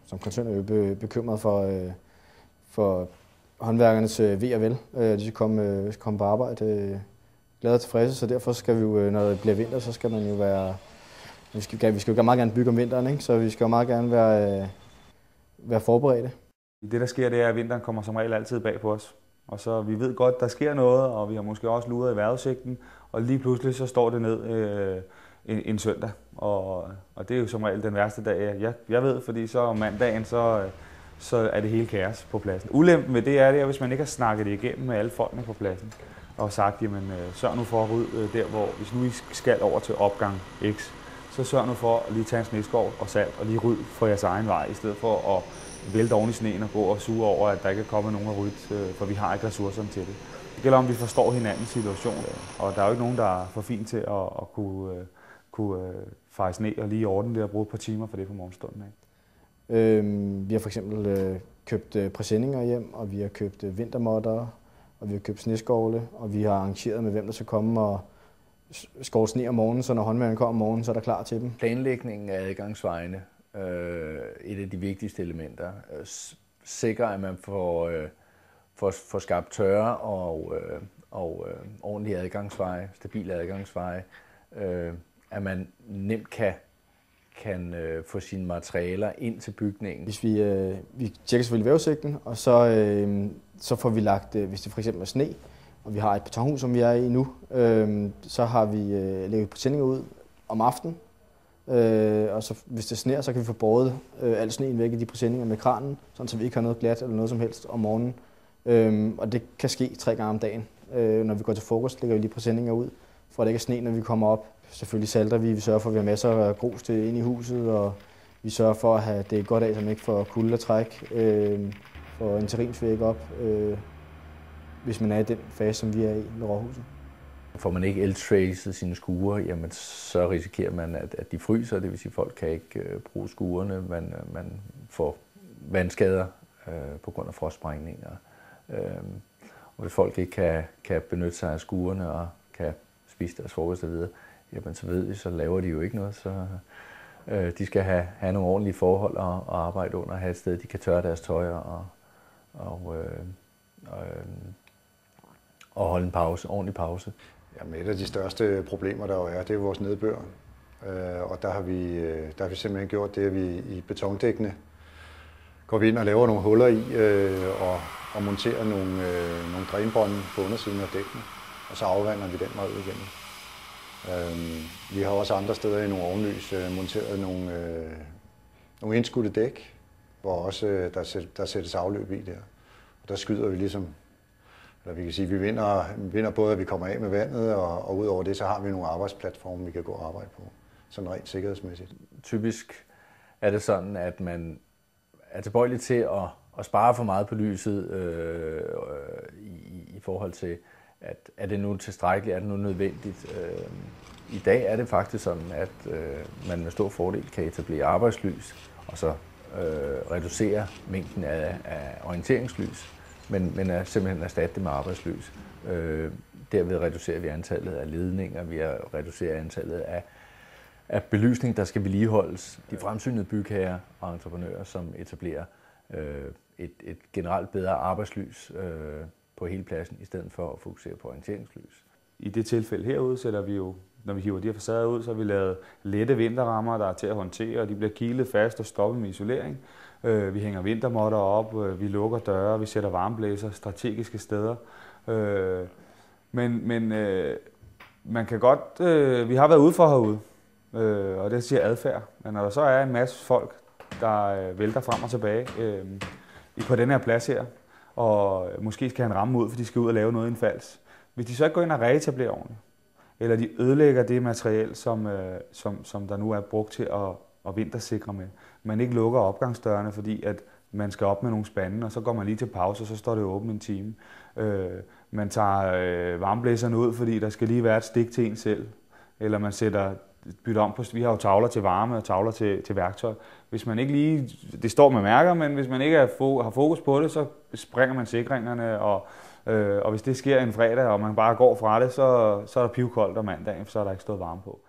som koncern er vi bekymret for håndværkernes ve og vel. De skal komme på arbejde glade og tilfredse, så derfor skal vi jo, når det bliver vinter, så skal man jo være... Vi skal jo meget gerne bygge om vinteren, ikke? Så vi skal jo meget gerne være forberedte. Det, der sker, det er, at vinteren kommer som regel altid bag på os. Og så vi ved godt, der sker noget, og vi har måske også luret i vejrudsigten, og lige pludselig så står det ned en søndag. Og det er jo som regel den værste dag, jeg ved, fordi så om mandagen, så er det hele kaos på pladsen. Ulempen ved det er, at hvis man ikke har snakket det igennem med alle folkene på pladsen, og sagt, jamen sørg nu for at rydde der, hvor hvis nu I skal over til opgang X, så sørg nu for at lige tage en sneskov og salt og lige rydde for jeres egen vej, i stedet for at vælte oven i sneen og gå og suge over, at der ikke er kommet nogen at rydde, for vi har ikke ressourcerne til det. Det gælder om, vi forstår hinandens situation, og der er jo ikke nogen, der er for fint til at kunne feje sne og lige ordne det og bruge et par timer for det på morgenstunden. Vi har for eksempel købt præsendinger hjem, og vi har købt vintermåtter, og vi har købt sneskovle, og vi har arrangeret med, hvem der skal komme og skåre sne om morgenen, så når håndværkerne kommer om morgenen, så er der klar til dem. Planlægningen af adgangsvejene, et af de vigtigste elementer. Sikre, at man får skabt tørre og ordentlige adgangsveje, stabile adgangsveje, at man nemt kan få sine materialer ind til bygningen. Hvis vi tjekker selvfølgelig vejrudsigten, og så får vi lagt, hvis det for eksempel er sne, og vi har et betonhus, som vi er i nu, så har vi lægget præsendinger ud om aftenen. Og så, hvis det sner, så kan vi få båret al sneen væk i de præsendinger med kranen, sådan så vi ikke har noget glat eller noget som helst om morgenen. Og det kan ske 3 gange om dagen. Når vi går til frokost, lægger vi lige præsendinger ud, for at det ikke er sne, når vi kommer op. Selvfølgelig salter vi sørger for, at vi har masser af grus til ind i huset, og vi sørger for at have det godt af, så man ikke får kulde og træk, for interimsvæg op, hvis man er i den fase, som vi er i med råhuset. Får man ikke el-tracet sine skure, jamen så risikerer man, at de fryser, det vil sige, at folk kan ikke bruge skurene. Man får vandskader på grund af frostsprængninger. Og hvis folk ikke kan benytte sig af skurene og kan spise deres frokost og videre, jamen så ved vi, så laver de jo ikke noget. Så de skal have nogle ordentlige forhold at arbejde under, have et sted, de kan tørre deres tøj og holde en pause, ordentlig pause. Jamen, et af de største problemer, der jo er, det er vores nedbør. Og der har vi simpelthen gjort det, at vi i betondækkene går vi ind og laver nogle huller i og monterer nogle drænbånd på undersiden af dækkene. Og så afvander vi den vej ud igennem. Vi har også andre steder i nogle ovenlys monteret nogle indskudte dæk, hvor også der sættes afløb i der. Og der skyder vi ligesom, eller vi kan sige, vi vinder både, at vi kommer af med vandet, og udover det, så har vi nogle arbejdsplatforme, vi kan gå og arbejde på, sådan rent sikkerhedsmæssigt. Typisk er det sådan, at man er tilbøjelig til at spare for meget på lyset i forhold til, at er det nu tilstrækkeligt, er det nu nødvendigt. I dag er det faktisk sådan, at man med stor fordel kan etablere arbejdslys, og så reducere mængden af orienteringslys, men simpelthen erstatte det med arbejdslys. Derved reducerer vi antallet af ledninger, vi reducerer antallet af belysning, der skal vedligeholdes. De fremsynede bygherrer og entreprenører, som etablerer et generelt bedre arbejdslys på hele pladsen, i stedet for at fokusere på orienteringslys. I det tilfælde herude sætter vi jo, når vi hiver de her facader ud, så har vi lavet lette vinterrammer, der er til at håndtere, og de bliver kilet fast og stoppet med isolering. Vi hænger vintermåtter op, vi lukker døre, vi sætter varmeblæser strategiske steder. Men man kan godt, vi har været ude for herude, og det siger adfærd. Men når der så er en masse folk, der vælter frem og tilbage på den her plads her, og måske skal have en ramme ud, for de skal ud og lave noget i en fals. Hvis de så ikke går ind og reetablerer ordentligt, eller de ødelægger det materiel, som der nu er brugt til at vintersikre med, man ikke lukker opgangsdørene, fordi at man skal op med nogle spande, og så går man lige til pause, og så står det åbent en time. Man tager varmeblæserne ud, fordi der skal lige være et stik til en selv, eller man bytter om på, vi har jo tavler til varme og tavler til værktøj. Hvis man ikke lige, det står med mærker, men hvis man ikke har fokus på det, så springer man sikringerne, og hvis det sker en fredag, og man bare går fra det, så er der pivkoldt om mandagen, så er der ikke stået varme på.